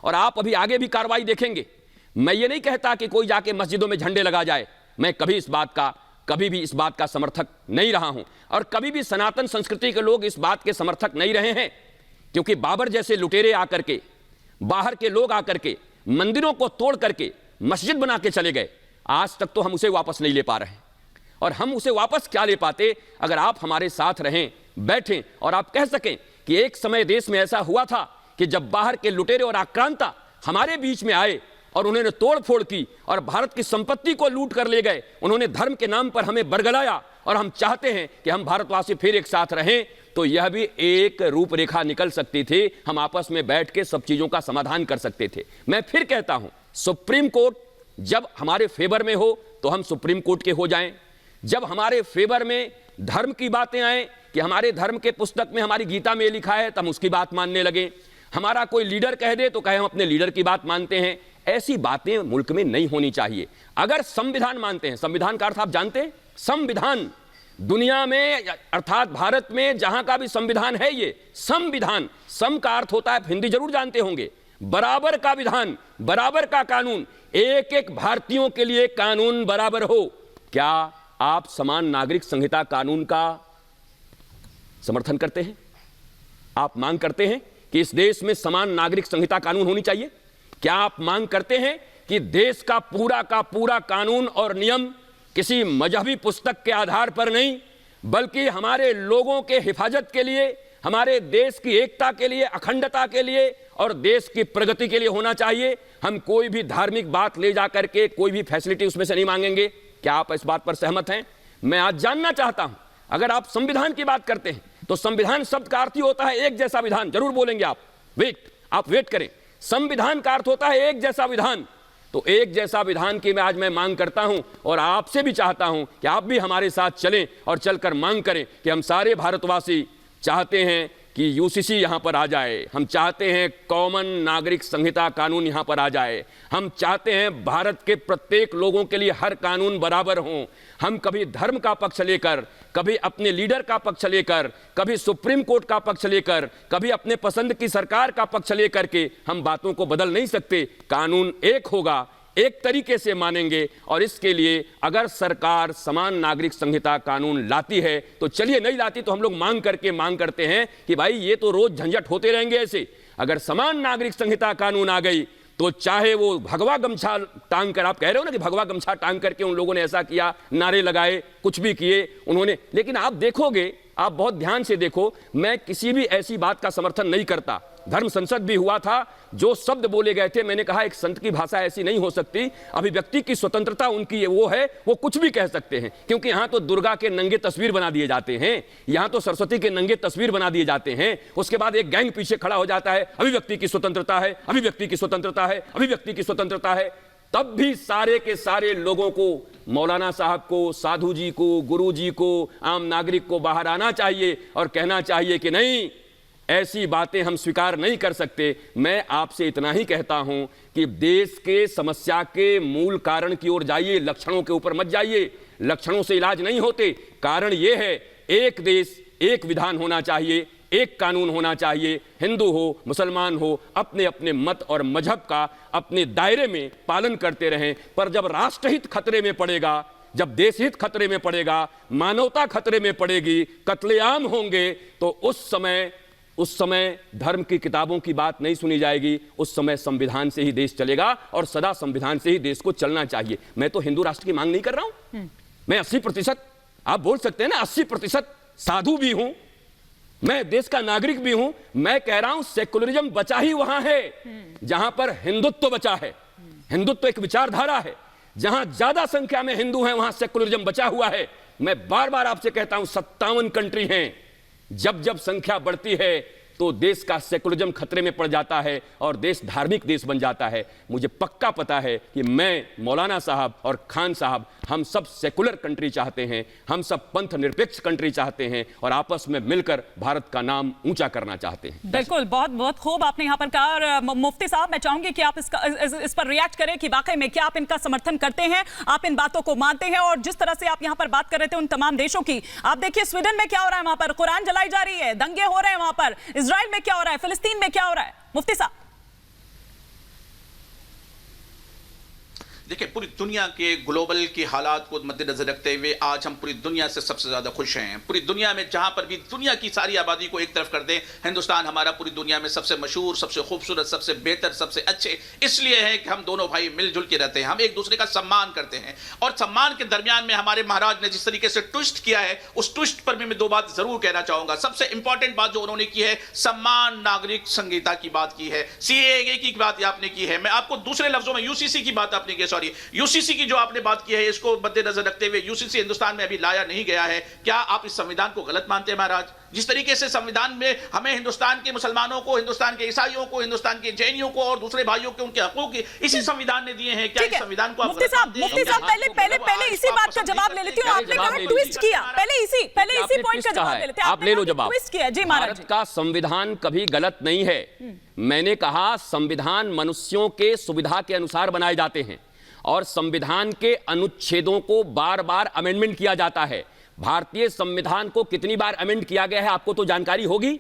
और आप अभी आगे भी कार्रवाई देखेंगे। मैं ये नहीं कहता कि कोई जाके मस्जिदों में झंडे लगा जाए, मैं कभी भी इस बात का समर्थक नहीं रहा हूं, और कभी भी सनातन संस्कृति के लोग इस बात के समर्थक नहीं रहे हैं, क्योंकि बाबर जैसे लुटेरे आकर के, बाहर के लोग आकर के मंदिरों को तोड़ करके मस्जिद बना के चले गए। आज तक तो हम उसे वापस नहीं ले पा रहे हैं। और हम उसे वापस क्या ले पाते अगर आप हमारे साथ रहें, बैठें और आप कह सकें कि एक समय देश में ऐसा हुआ था कि जब बाहर के लुटेरे और आक्रांता हमारे बीच में आए और उन्होंने तोड़फोड़ की और भारत की संपत्ति को लूट कर ले गए, उन्होंने धर्म के नाम पर हमें बरगलाया और हम चाहते हैं कि हम भारतवासी फिर एक साथ रहें, तो यह भी एक रूपरेखा निकल सकती थी। हम आपस में बैठ के सब चीजों का समाधान कर सकते थे। मैं फिर कहता हूं, सुप्रीम कोर्ट जब हमारे फेवर में हो तो हम सुप्रीम कोर्ट के हो जाएं, जब हमारे फेवर में धर्म की बातें आए कि हमारे धर्म के पुस्तक में, हमारी गीता में लिखा है, तो हम उसकी बात मानने लगे। हमारा कोई लीडर कह दे तो कहे हम अपने लीडर की बात मानते हैं। ऐसी बातें मुल्क में नहीं होनी चाहिए। अगर संविधान मानते हैं, संविधान का अर्थ आप जानते हैं? संविधान दुनिया में अर्थात भारत में जहां का भी संविधान है, ये संविधान, सम का अर्थ होता है, हिंदी जरूर जानते होंगे, बराबर का विधान, बराबर का कानून, एक एक भारतीयों के लिए कानून बराबर हो। क्या आप समान नागरिक संहिता कानून का समर्थन करते हैं? आप मांग करते हैं कि इस देश में समान नागरिक संहिता कानून होनी चाहिए? क्या आप मांग करते हैं कि देश का पूरा कानून और नियम किसी मजहबी पुस्तक के आधार पर नहीं, बल्कि हमारे लोगों के हिफाजत के लिए, हमारे देश की एकता के लिए, अखंडता के लिए और देश की प्रगति के लिए होना चाहिए? हम कोई भी धार्मिक बात ले जाकर के कोई भी फैसिलिटी उसमें से नहीं मांगेंगे। क्या आप इस बात पर सहमत हैं? मैं आज जानना चाहता हूं, अगर आप संविधान की बात करते हैं तो संविधान शब्द का अर्थ ही होता है एक जैसा विधान। जरूर बोलेंगे आप वेट करें। संविधान का अर्थ होता है एक जैसा विधान। तो एक जैसा विधान की मैं मांग करता हूं और आपसे भी चाहता हूं कि आप भी हमारे साथ चलें और चलकर मांग करें कि हम सारे भारतवासी चाहते हैं कि यूसीसी यहां पर आ जाए, हम चाहते हैं कॉमन नागरिक संहिता कानून यहां पर आ जाए, हम चाहते हैं भारत के प्रत्येक लोगों के लिए हर कानून बराबर हों। हम कभी धर्म का पक्ष लेकर, कभी अपने लीडर का पक्ष लेकर, कभी सुप्रीम कोर्ट का पक्ष लेकर, कभी अपने पसंद की सरकार का पक्ष लेकर के हम बातों को बदल नहीं सकते। कानून एक होगा, एक तरीके से मानेंगे और इसके लिए अगर सरकार समान नागरिक संहिता कानून लाती है तो चलिए, नहीं लाती तो हम लोग मांग करते हैं कि भाई ये तो रोज झंझट होते रहेंगे ऐसे। अगर समान नागरिक संहिता कानून आ गई तो चाहे वो भगवा गमछा टांग कर, आप कह रहे हो ना कि भगवा गमछा टांग करके उन लोगों ने ऐसा किया, नारे लगाए, कुछ भी किए उन्होंने, लेकिन आप देखोगे, आप बहुत ध्यान से देखो, मैं किसी भी ऐसी बात का समर्थन नहीं करता। धर्म संसद भी हुआ था, जो शब्द बोले गए थे, मैंने कहा एक संत की भाषा ऐसी नहीं हो सकती। अभिव्यक्ति की स्वतंत्रता उनकी वो है, वो कुछ भी कह सकते हैं, क्योंकि यहां तो दुर्गा के नंगे तस्वीर बना दिए जाते हैं, यहां तो सरस्वती के नंगे तस्वीर बना दिए जाते हैं। उसके बाद एक गैंग पीछे खड़ा हो जाता है, अभिव्यक्ति की स्वतंत्रता है, अभिव्यक्ति की स्वतंत्रता है, अभिव्यक्ति की स्वतंत्रता है। तब भी सारे के सारे लोगों को, मौलाना साहब को, साधु जी को, गुरु जी को, आम नागरिक को बाहर आना चाहिए और कहना चाहिए कि नहीं, ऐसी बातें हम स्वीकार नहीं कर सकते। मैं आपसे इतना ही कहता हूं कि देश के समस्या के मूल कारण की ओर जाइए, लक्षणों के ऊपर मत जाइए। लक्षणों से इलाज नहीं होते। कारण यह है, एक देश, एक विधान होना चाहिए, एक कानून होना चाहिए। हिंदू हो, मुसलमान हो, अपने अपने मत और मजहब का अपने दायरे में पालन करते रहें। पर जब राष्ट्रहित खतरे में पड़ेगा, जब देशहित खतरे में पड़ेगा, मानवता खतरे में पड़ेगी, कत्लेआम होंगे, तो उस समय धर्म की किताबों की बात नहीं सुनी जाएगी। उस समय संविधान से ही देश चलेगा और सदा संविधान से ही देश को चलना चाहिए। मैं तो हिंदू राष्ट्र की मांग नहीं कर रहा हूं। मैं 80%, आप बोल सकते हैं ना, 80% साधु भी हूं, मैं देश का नागरिक भी हूं। मैं कह रहा हूं सेकुलरिज्म बचा ही वहां है जहां पर हिंदुत्व बचा है। हिंदुत्व एक विचारधारा है। जहां ज्यादा संख्या में हिंदू हैं वहां सेकुलरिज्म बचा हुआ है। मैं बार बार आपसे कहता हूं 57 कंट्री हैं। जब जब संख्या बढ़ती है तो देश का सेकुलरिज्म खतरे में पड़ जाता है और देश धार्मिक देश बन जाता है। मुझे पक्का पता है कि मैं, मौलाना साहब और खान साहब, हम सब सेकुलर कंट्री चाहते हैं, हम सब पंथ निरपेक्ष कंट्री चाहते हैं और आपस में मिलकर भारत का नाम ऊंचा करना चाहते हैं। बिल्कुल, बहुत बहुत खूब आपने यहाँ पर कहा। और मुफ्ती साहब, मैं चाहूंगी कि आप इस पर रिएक्ट करें कि वाकई में क्या आप इनका समर्थन करते हैं, आप इन बातों को मानते हैं। और जिस तरह से आप यहाँ पर बात कर रहे थे उन तमाम देशों की, आप देखिए स्वीडन में क्या हो रहा है, वहां पर कुरान जलाई जा रही है, दंगे हो रहे हैं, वहां पर इजराइल में क्या हो रहा है, फिलिस्तीन में क्या हो रहा है। मुफ्ती साहब, देखिए, पूरी दुनिया के ग्लोबल की हालात को मद्देनजर रखते हुए आज हम पूरी दुनिया से सबसे ज्यादा खुश हैं। पूरी दुनिया में जहां पर भी दुनिया की सारी आबादी को एक तरफ कर दें, हिंदुस्तान हमारा पूरी दुनिया में सबसे मशहूर, सबसे खूबसूरत, सबसे बेहतर, सबसे अच्छे इसलिए है कि हम दोनों भाई मिलजुल के रहते हैं, हम एक दूसरे का सम्मान करते हैं। और सम्मान के दरमियान में हमारे महाराज ने जिस तरीके से ट्विस्ट किया है, उस ट्विस्ट पर भी मैं दो बात जरूर कहना चाहूंगा। सबसे इंपॉर्टेंट बात जो उन्होंने की है, सम्मान नागरिक संहिता की बात की है, सीएए की बात आपने की है। मैं आपको दूसरे लफ्जों में यूसीसी की बात आपने की, सॉरी यूसीसी की जो आपने बात की है, इसको मद्देनजर रखते हुए यूसीसी हिंदुस्तान में अभी लाया नहीं गया है। क्या आप इस संविधान को गलत मानते हैं महाराज? जिस तरीके से संविधान में हमें हिंदुस्तान के मुसलमानों को, हिंदुस्तान के ईसाइयों को, हिंदुस्तान के जैनियों को और दूसरे भाइयों के उनके हकों की इसी संविधान ने दिए हैं, क्या इस संविधान को आप मुफ्ती साहब पहले इसी बात का जवाब ले लेती हूँ। आपने कहा ट्विस्ट किया, पहले इसी पॉइंट का जवाब ले लेते हैं। आप ले लो जवाब। ट्विस्ट किया जी महाराज। भारत का संविधान कभी गलत नहीं है। मैंने कहा संविधान मनुष्यों के सुविधा के अनुसार बनाए जाते हैं और संविधान के अनुच्छेदों को बार बार अमेंडमेंट किया जाता है। भारतीय संविधान को कितनी बार अमेंड किया गया है आपको तो जानकारी होगी।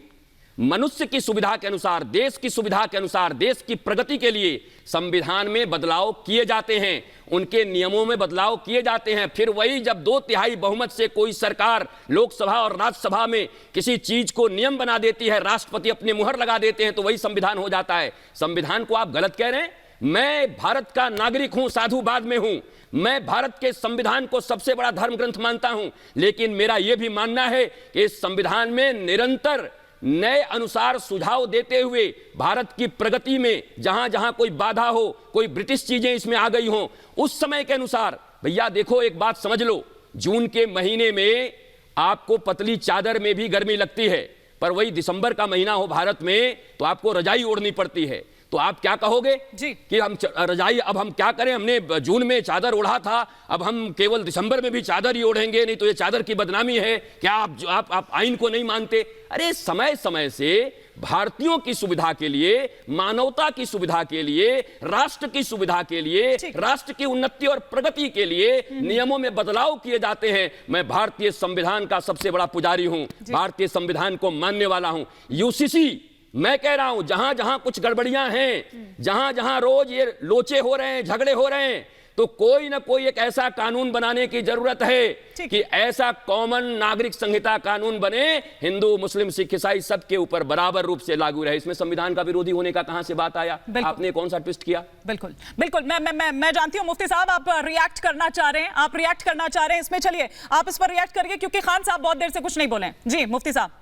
मनुष्य की सुविधा के अनुसार, देश की सुविधा के अनुसार, देश की प्रगति के लिए संविधान में बदलाव किए जाते हैं, उनके नियमों में बदलाव किए जाते हैं। फिर वही जब 2/3 बहुमत से कोई सरकार लोकसभा और राज्यसभा में किसी चीज को नियम बना देती है, राष्ट्रपति अपने मुहर लगा देते हैं, तो वही संविधान हो जाता है। संविधान को आप गलत कह रहे हैं। मैं भारत का नागरिक हूं, साधुवाद में हूं, मैं भारत के संविधान को सबसे बड़ा धर्म ग्रंथ मानता हूं, लेकिन मेरा यह भी मानना है कि इस संविधान में निरंतर नए अनुसार सुझाव देते हुए भारत की प्रगति में जहां जहां कोई बाधा हो, कोई ब्रिटिश चीजें इसमें आ गई हों, उस समय के अनुसार। भैया देखो, एक बात समझ लो, जून के महीने में आपको पतली चादर में भी गर्मी लगती है, पर वही दिसंबर का महीना हो भारत में तो आपको रजाई ओढ़नी पड़ती है। तो आप क्या कहोगे जी कि हम रजाई, अब हम क्या करें, हमने जून में चादर ओढ़ा था, अब हम केवल दिसंबर में भी चादर ही ओढ़ेंगे, नहीं तो ये चादर की बदनामी है। क्या आप आइन को नहीं मानते? अरे समय समय से भारतीयों की सुविधा के लिए, मानवता की सुविधा के लिए, राष्ट्र की सुविधा के लिए, राष्ट्र की उन्नति और प्रगति के लिए नियमों में बदलाव किए जाते हैं। मैं भारतीय संविधान का सबसे बड़ा पुजारी हूं, भारतीय संविधान को मानने वाला हूं। यूसीसी, मैं कह रहा हूं, जहां जहां कुछ गड़बड़ियां हैं, जहां जहां रोज ये लोचे हो रहे हैं, झगड़े हो रहे हैं, तो कोई ना कोई एक ऐसा कानून बनाने की जरूरत है कि ऐसा कॉमन नागरिक संहिता कानून बने, हिंदू, मुस्लिम, सिख, ईसाई सबके ऊपर बराबर रूप से लागू रहे। इसमें संविधान का विरोधी होने का कहां से बात आया? आपने कौन सा ट्विस्ट किया? बिल्कुल बिल्कुल, मैं जानती हूं मुफ्ती साहब आप रिएक्ट करना चाह रहे हैं, आप रिएक्ट करना चाह रहे हैं इसमें। चलिए आप इस पर रिएक्ट करिए, क्योंकि खान साहब बहुत देर से कुछ नहीं बोले। जी मुफ्ती साहब।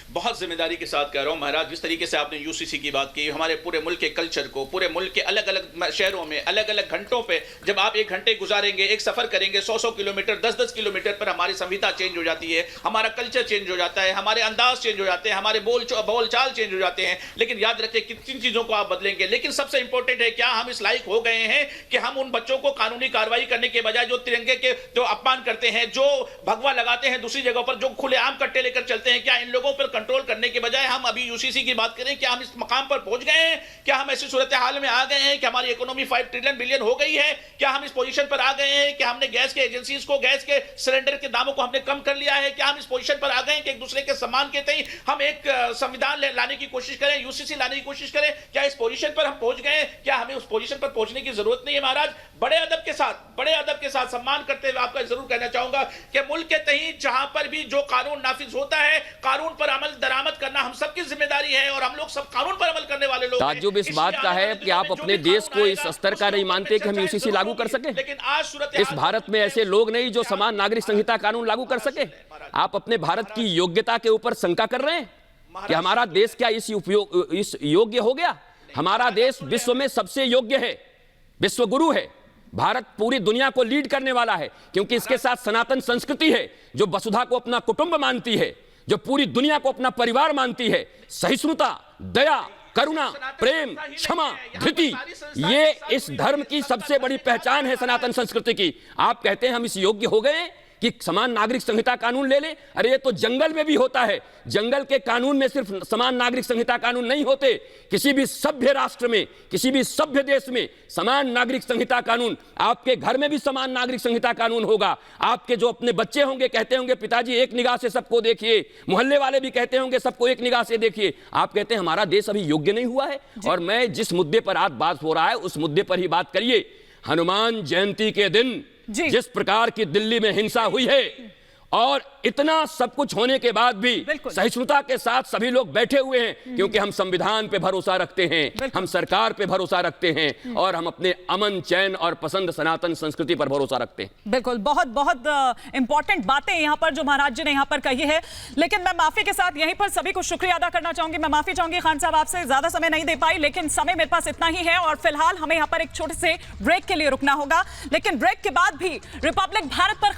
बहुत जिम्मेदारी के साथ कह रहा हूं महाराज, जिस तरीके से आपने यूसीसी की बात की, हमारे पूरे मुल्क के कल्चर को, पूरे मुल्क के अलग अलग शहरों में अलग अलग घंटों पे जब आप 1 घंटे गुजारेंगे, एक सफर करेंगे 100 किलोमीटर, 10 किलोमीटर पर, हमारी संहिता चेंज हो जाती है, हमारा कल्चर चेंज हो जाता है, हमारे अंदाज चेंज हो जाते हैं, हमारे बोल चाल चेंज हो जाते हैं। लेकिन याद रखें किन चीजों को आप बदलेंगे। लेकिन सबसे इंपॉर्टेंट है, क्या हम इस लायक हो गए हैं कि हम उन बच्चों को कानूनी कार्रवाई करने के बजाय जो तिरंगे के जो अपमान करते हैं, जो भगवा लगाते हैं दूसरी जगहों पर, जो खुलेआम कट्टे लेकर चलते हैं, क्या इन लोगों पर कंट्रोल करने के बजाय हम अभी यूसीसी की बात करें? क्या हम इस मकाम पर पहुंच गए हैं? क्या हम ऐसी सूरत हाल में आ गए हैं कि हमारी इकोनॉमी 5 ट्रिलियन बिलियन हो गई है? क्या हम इस पोजीशन पर आ गए हैं कि हमने गैस के एजेंसीज को, गैस के सिलेंडर के दामों को हमने कम कर लिया है? क्या हम इस पोजीशन पर आ गए हैं कि एक दूसरे के सम्मान के तय हम एक संविधान लाने की कोशिश करें, यूसीसी लाने की कोशिश करें? क्या इस पोजीशन पर हम पहुंच गए हैं? क्या हमें उस पोजीशन पर पहुंचने की जरूरत नहीं है महाराज? बड़े अदब के साथ सम्मान करते हुए आपका जरूर कहना चाहूंगा कि मुल्क के तही जहां पर भी जो कानून नाफिज होता है, कानून पर अमल दरामद करना हम सबकी जिम्मेदारी है, और हम लोग सब कानून पर अमल करने वाले लोग हैं। ताज्जुब इस बात का है कि आप अपने देश को इस स्तर का नहीं मानते कि हम यूसीसी लागू कर सके। लेकिन आज सूरत इस भारत में ऐसे लोग नहीं जो समान नागरिक संहिता कानून लागू कर सके। आप अपने भारत की योग्यता के ऊपर शंका कर रहे हैं कि हमारा देश क्या इस योग्य हो गया? हमारा देश विश्व में सबसे योग्य है, विश्व गुरु है। भारत पूरी दुनिया को लीड करने वाला है, क्योंकि इसके साथ सनातन संस्कृति है, जो वसुधा को अपना कुटुंब मानती है, जो पूरी दुनिया को अपना परिवार मानती है। सहिष्णुता, दया, करुणा, प्रेम, क्षमा, धृति, ये इस धर्म की सबसे बड़ी पहचान है, सनातन संस्कृति की। आप कहते हैं हम इस योग्य हो गए कि समान नागरिक संहिता कानून ले ले। अरे ये तो जंगल में भी होता है। जंगल के कानून में सिर्फ समान नागरिक संहिता कानून नहीं होते, किसी भी सभ्य राष्ट्र में, किसी भी सभ्य देश में समान नागरिक संहिता कानून, आपके घर में भी समान नागरिक संहिता कानून होगा। आपके जो अपने बच्चे होंगे कहते होंगे पिताजी एक निगाह से सबको देखिए, मोहल्ले वाले भी कहते होंगे सबको एक निगाह से देखिए। आप कहते हैं हमारा देश अभी योग्य नहीं हुआ है। और मैं जिस मुद्दे पर आज बात हो रहा है उस मुद्दे पर ही बात करिए। हनुमान जयंती के दिन जिस प्रकार की दिल्ली में हिंसा हुई है और इतना सब कुछ होने के बाद भी सहिष्णुता के साथ सभी लोग बैठे हुए हैं, क्योंकि हम संविधान पे भरोसा रखते हैं, हम सरकार पे भरोसा रखते हैं और हम अपने अमन, चैन और पसंद सनातन संस्कृति पर भरोसा रखते हैं। बिल्कुल, बहुत बहुत इंपॉर्टेंट बातें यहां पर जो महाराज जी ने यहां पर कही है। लेकिन मैं माफी के साथ यहीं पर सभी को शुक्रिया अदा करना चाहूंगी। मैं माफी चाहूंगी खान साहब, आपसे ज्यादा समय नहीं दे पाई, लेकिन समय मेरे पास इतना ही है और फिलहाल हमें यहां पर एक छोटे से ब्रेक के लिए रुकना होगा। लेकिन ब्रेक के बाद भी रिपब्लिक भारत पर